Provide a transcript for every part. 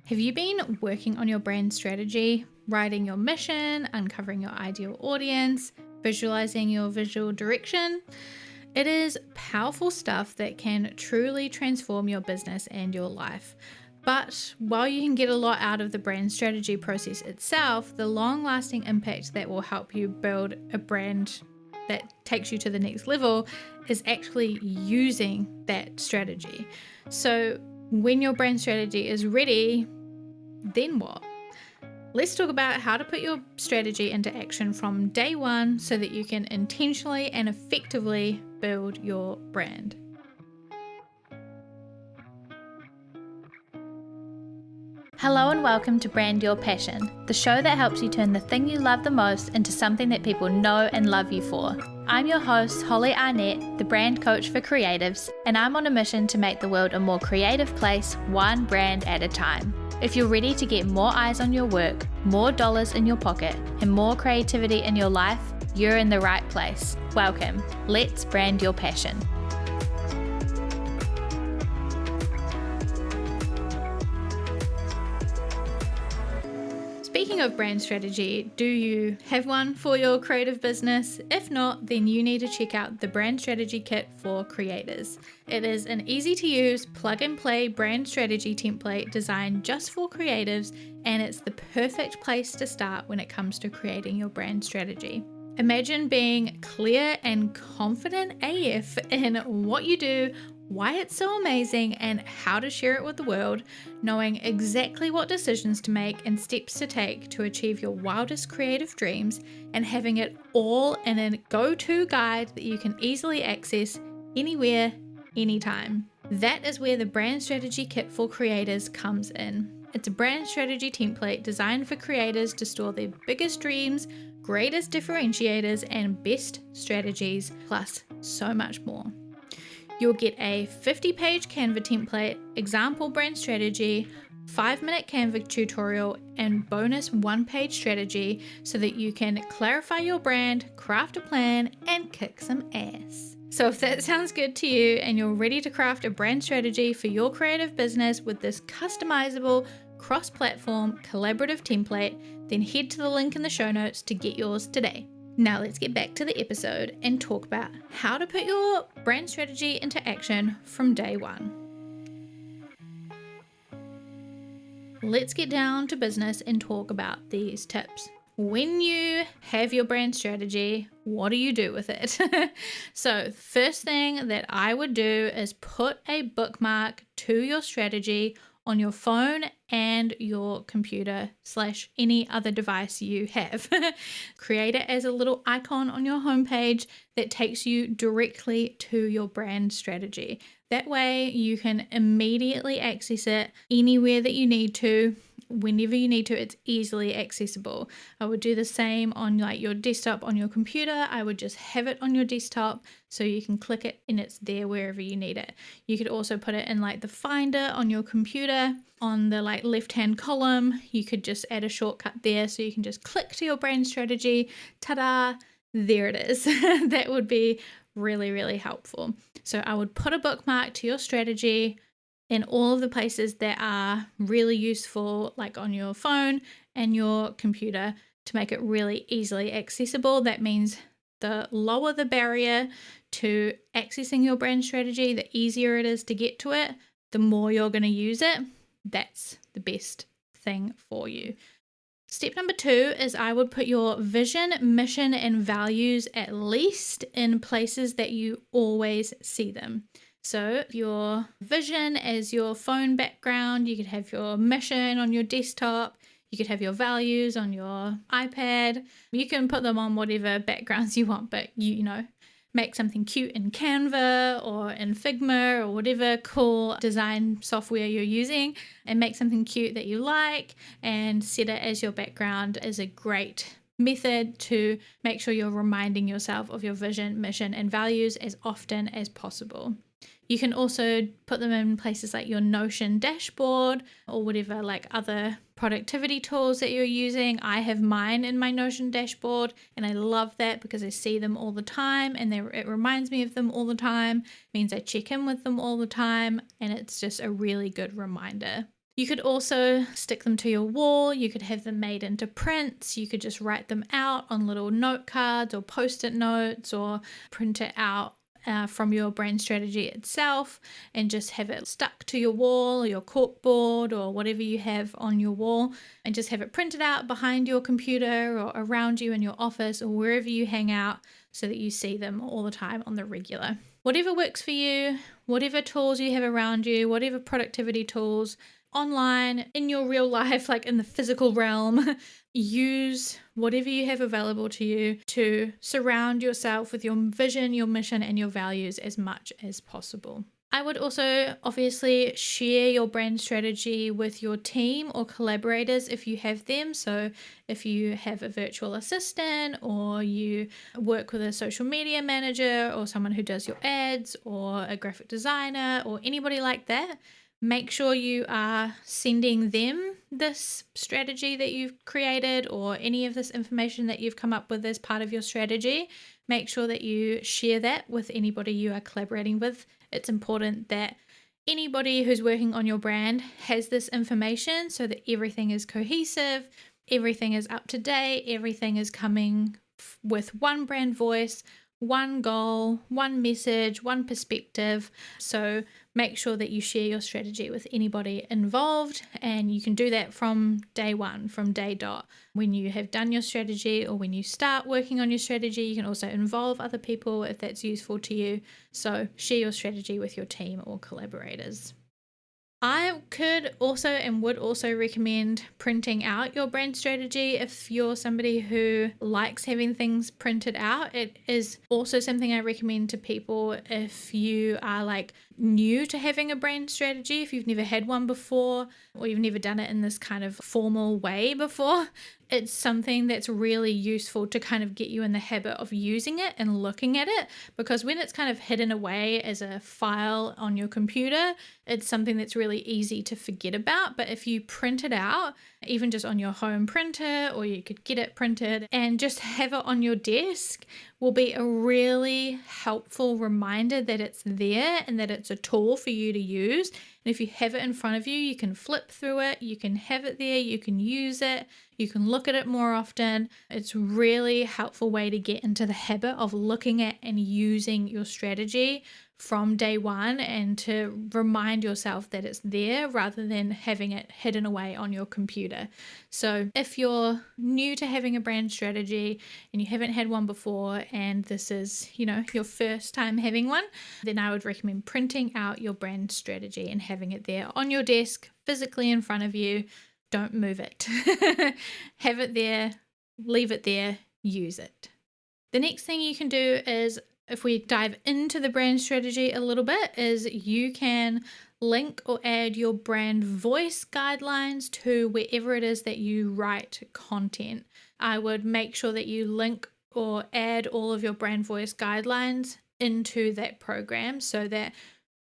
Have you been working on your brand strategy, writing your mission, uncovering your ideal audience, visualizing your visual direction? It is powerful stuff that can truly transform your business and your life. But while you can get a lot out of the brand strategy process itself, the long-lasting impact that will help you build a brand that takes you to the next level is actually using that strategy. So when your brand strategy is ready, then what? Let's talk about how to put your strategy into action from day one so that you can intentionally and effectively build your brand. Hello and welcome to Brand Your Passion, the show that helps you turn the thing you love the most into something that people know and love you for. I'm your host, Holly Arnett, the brand coach for creatives, and I'm on a mission to make the world a more creative place, one brand at a time. If you're ready to get more eyes on your work, more dollars in your pocket, and more creativity in your life, you're in the right place. Welcome. Let's brand your passion. Speaking of brand strategy, do you have one for your creative business? If not, then you need to check out the Brand Strategy Kit for Creators. It is an easy to use, plug and play brand strategy template designed just for creatives, and it's the perfect place to start when it comes to creating your brand strategy. Imagine being clear and confident AF in what you do, why it's so amazing, and how to share it with the world, knowing exactly what decisions to make and steps to take to achieve your wildest creative dreams, and having it all in a go-to guide that you can easily access anywhere, anytime. That is where the Brand Strategy Kit for Creators comes in. It's a brand strategy template designed for creators to store their biggest dreams, greatest differentiators, and best strategies, plus so much more. You'll get a 50-page Canva template, example brand strategy, 5-minute Canva tutorial, and bonus 1-page strategy so that you can clarify your brand, craft a plan, and kick some ass. So if that sounds good to you and you're ready to craft a brand strategy for your creative business with this customizable, cross-platform, collaborative template, then head to the link in the show notes to get yours today. Now let's get back to the episode and talk about how to put your brand strategy into action from day one. Let's get down to business and talk about these tips. When you have your brand strategy, what do you do with it? So first thing that I would do is put a bookmark to your strategy on your phone and your computer / any other device you have. Create it as a little icon on your homepage that takes you directly to your brand strategy. That way you can immediately access it anywhere that you need to. Whenever you need to, it's easily accessible. I would do the same on your desktop on your computer. I would just have it on your desktop so you can click it and it's there wherever you need it. You could also put it in the finder on your computer on the left-hand column. You could just add a shortcut there so you can just click to your brand strategy. Ta-da! There it is. That would be really, really helpful. So I would put a bookmark to your strategy in all of the places that are really useful, like on your phone and your computer, to make it really easily accessible. That means the lower the barrier to accessing your brand strategy, the easier it is to get to it, the more you're going to use it. That's the best thing for you. Step number 2 is I would put your vision, mission, and values at least in places that you always see them. So your vision as your phone background, you could have your mission on your desktop, you could have your values on your iPad. You can put them on whatever backgrounds you want, but make something cute in Canva or in Figma or whatever cool design software you're using, and make something cute that you like and set it as your background is a great method to make sure you're reminding yourself of your vision, mission, and values as often as possible. You can also put them in places like your Notion dashboard or whatever other productivity tools that you're using. I have mine in my Notion dashboard and I love that because I see them all the time and it reminds me of them all the time. It means I check in with them all the time and it's just a really good reminder. You could also stick them to your wall. You could have them made into prints. You could just write them out on little note cards or post-it notes, or print it out from your brand strategy itself and just have it stuck to your wall or your corkboard or whatever you have on your wall, and just have it printed out behind your computer or around you in your office or wherever you hang out, so that you see them all the time on the regular. Whatever works for you, whatever tools you have around you, whatever productivity tools, online, in your real life, like in the physical realm, use whatever you have available to you to surround yourself with your vision, your mission, and your values as much as possible. I would also obviously share your brand strategy with your team or collaborators if you have them. So if you have a virtual assistant, or you work with a social media manager, or someone who does your ads, or a graphic designer, or anybody like that, make sure you are sending them this strategy that you've created, or any of this information that you've come up with as part of your strategy. Make sure that you share that with anybody you are collaborating with. It's important that anybody who's working on your brand has this information, so that everything is cohesive, everything is up to date, everything is coming with one brand voice, one goal, one message, one perspective. So make sure that you share your strategy with anybody involved, and you can do that from day one, from day dot. When you have done your strategy, or when you start working on your strategy, you can also involve other people if that's useful to you. So share your strategy with your team or collaborators. I could also and would also recommend printing out your brand strategy if you're somebody who likes having things printed out. It is also something I recommend to people if you are like new to having a brand strategy, if you've never had one before, or you've never done it in this kind of formal way before. It's something that's really useful to kind of get you in the habit of using it and looking at it, because when it's kind of hidden away as a file on your computer, it's something that's really easy to forget about. But if you print it out, even just on your home printer, or you could get it printed and just have it on your desk, will be a really helpful reminder that it's there and that it's a tool for you to use. And if you have it in front of you, you can flip through it, you can have it there, you can use it, you can look at it more often. It's a really helpful way to get into the habit of looking at and using your strategy from day one, and to remind yourself that it's there rather than having it hidden away on your computer. So if you're new to having a brand strategy and you haven't had one before, and this is, your first time having one, then I would recommend printing out your brand strategy and having it there on your desk, physically in front of you. Don't move it. Have it there, leave it there, use it. The next thing you can do is, if we dive into the brand strategy a little bit, is you can link or add your brand voice guidelines to wherever it is that you write content. I would make sure that you link or add all of your brand voice guidelines into that program, so that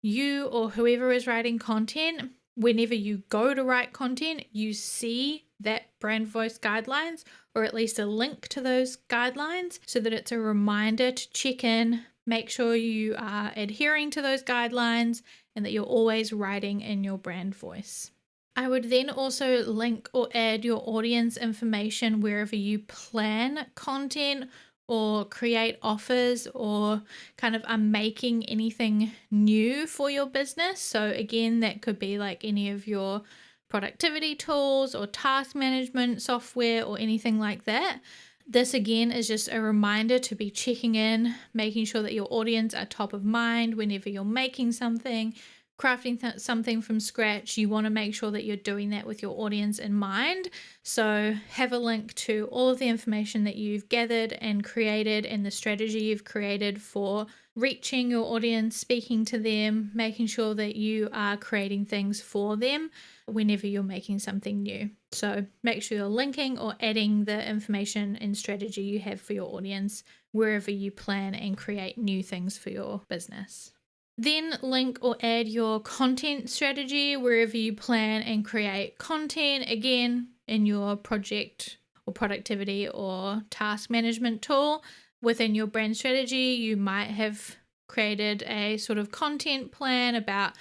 you or whoever is writing content, whenever you go to write content, you see that brand voice guidelines, or at least a link to those guidelines, so that it's a reminder to check in, make sure you are adhering to those guidelines, and that you're always writing in your brand voice. I would then also link or add your audience information wherever you plan content or create offers, or kind of are making anything new for your business. So again, that could be like any of your productivity tools or task management software or anything like that. This again is just a reminder to be checking in, making sure that your audience are top of mind whenever you're making something, crafting something from scratch. You want to make sure that you're doing that with your audience in mind. So have a link to all of the information that you've gathered and created, and the strategy you've created for reaching your audience, speaking to them, making sure that you are creating things for them whenever you're making something new. So make sure you're linking or adding the information and strategy you have for your audience wherever you plan and create new things for your business. Then link or add your content strategy wherever you plan and create content, again in your project or productivity or task management tool. Within your brand strategy, you might have created a sort of content plan about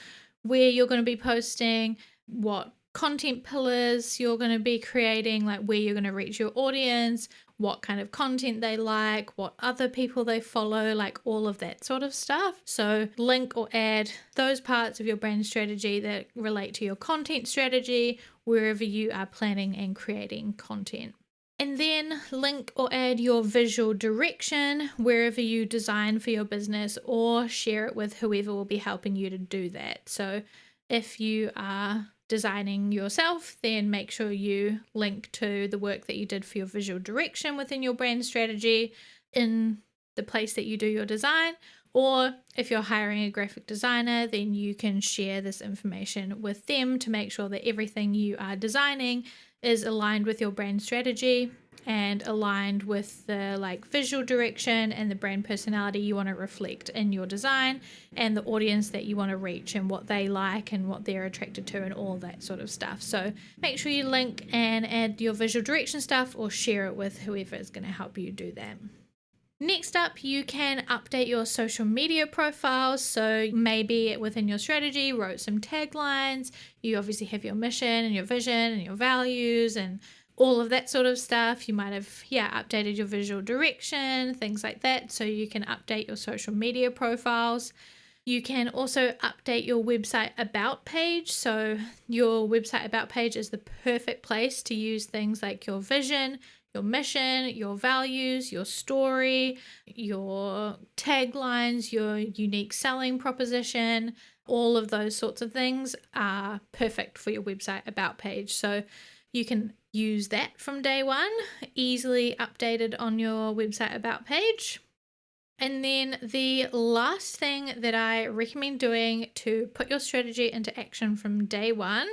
where you're going to be posting, what content pillars you're going to be creating, like where you're going to reach your audience, what kind of content they like, what other people they follow, like all of that sort of stuff. So link or add those parts of your brand strategy that relate to your content strategy wherever you are planning and creating content. And then link or add your visual direction wherever you design for your business, or share it with whoever will be helping you to do that. So if you are designing yourself, then make sure you link to the work that you did for your visual direction within your brand strategy in the place that you do your design. Or if you're hiring a graphic designer, then you can share this information with them to make sure that everything you are designing is aligned with your brand strategy and aligned with the visual direction and the brand personality you want to reflect in your design, and the audience that you want to reach and what they like and what they're attracted to and all that sort of stuff. So make sure you link and add your visual direction stuff, or share it with whoever is going to help you do that. Next up, you can update your social media profiles. So maybe within your strategy, wrote some taglines. You obviously have your mission and your vision and your values and all of that sort of stuff. You might have, updated your visual direction, things like that. So you can update your social media profiles. You can also update your website about page. So your website about page is the perfect place to use things like your vision, your mission, your values, your story, your taglines, your unique selling proposition. All of those sorts of things are perfect for your website about page. So you can use that from day one, easily updated on your website about page. And then the last thing that I recommend doing to put your strategy into action from day one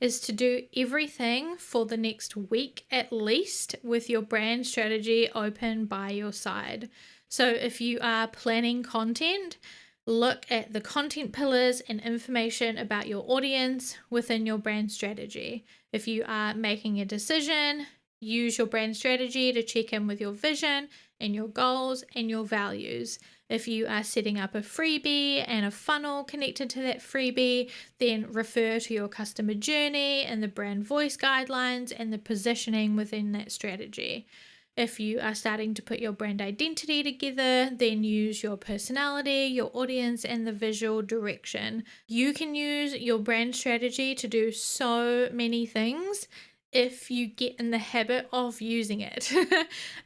is to do everything for the next week at least with your brand strategy open by your side. So if you are planning content, look at the content pillars and information about your audience within your brand strategy. If you are making a decision, use your brand strategy to check in with your vision and your goals and your values. If you are setting up a freebie and a funnel connected to that freebie, then refer to your customer journey and the brand voice guidelines and the positioning within that strategy. If you are starting to put your brand identity together, then use your personality, your audience, and the visual direction. You can use your brand strategy to do so many things if you get in the habit of using it.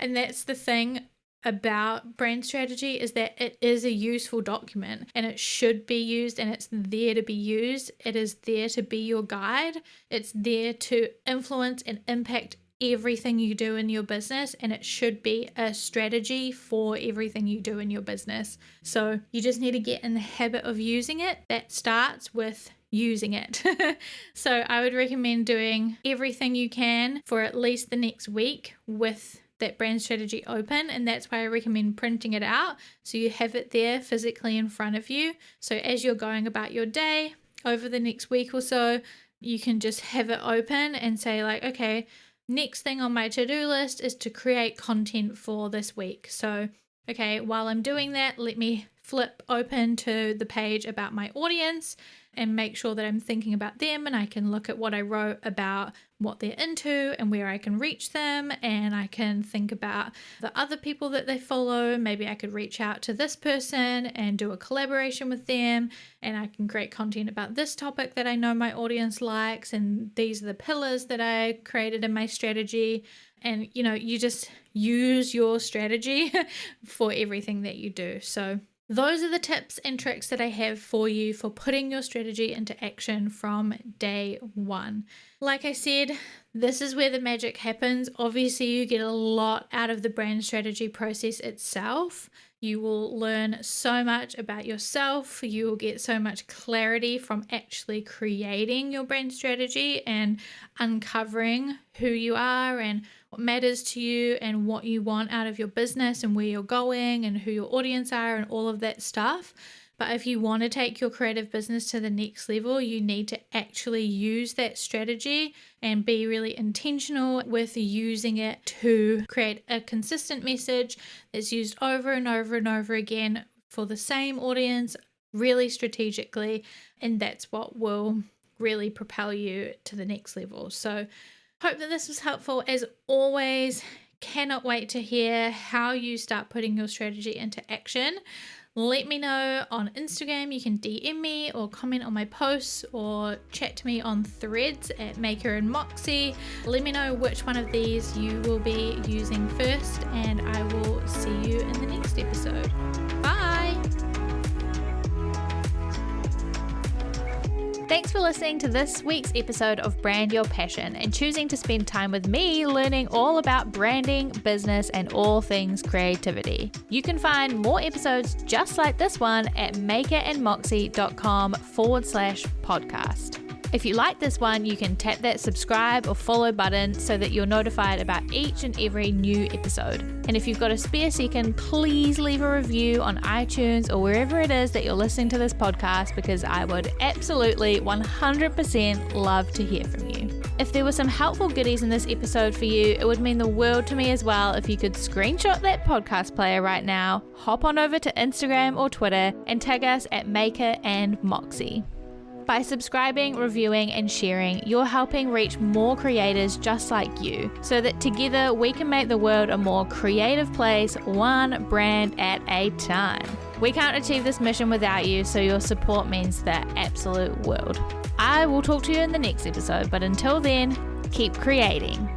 And that's the thing about brand strategy, is that it is a useful document and it should be used, and it's there to be used. It is there to be your guide. It's there to influence and impact everything you do in your business, and it should be a strategy for everything you do in your business. So you just need to get in the habit of using it. That starts with using it. So I would recommend doing everything you can for at least the next week with that brand strategy open, and that's why I recommend printing it out so you have it there physically in front of you. So as you're going about your day over the next week or so, you can just have it open and say okay, next thing on my to-do list is to create content for this week. So, okay, while I'm doing that, let me flip open to the page about my audience and make sure that I'm thinking about them, and I can look at what I wrote about what they're into and where I can reach them, and I can think about the other people that they follow. Maybe I could reach out to this person and do a collaboration with them, and I can create content about this topic that I know my audience likes, and these are the pillars that I created in my strategy. And you just use your strategy for everything that you do. So those are the tips and tricks that I have for you for putting your strategy into action from day one. Like I said, this is where the magic happens. Obviously, you get a lot out of the brand strategy process itself. You will learn so much about yourself. You will get so much clarity from actually creating your brand strategy and uncovering who you are and what matters to you and what you want out of your business and where you're going and who your audience are and all of that stuff. But if you want to take your creative business to the next level, you need to actually use that strategy and be really intentional with using it to create a consistent message that's used over and over and over again for the same audience, really strategically. And that's what will really propel you to the next level. So hope that this was helpful. As always, cannot wait to hear how you start putting your strategy into action. Let me know on Instagram. You can DM me or comment on my posts or chat to me on Threads at Maker and Moxie. Let me know which one of these you will be using first, and I will see you in the next episode. Bye! Thanks for listening to this week's episode of Brand Your Passion and choosing to spend time with me learning all about branding, business, and all things creativity. You can find more episodes just like this one at makerandmoxie.com/podcast. If you like this one, you can tap that subscribe or follow button so that you're notified about each and every new episode. And if you've got a spare second, please leave a review on iTunes or wherever it is that you're listening to this podcast, because I would absolutely 100% love to hear from you. If there were some helpful goodies in this episode for you, it would mean the world to me as well if you could screenshot that podcast player right now, hop on over to Instagram or Twitter and tag us at Maker and Moxie. By subscribing, reviewing, and sharing, you're helping reach more creators just like you, so that together we can make the world a more creative place, one brand at a time. We can't achieve this mission without you, so your support means the absolute world. I will talk to you in the next episode, but until then, keep creating.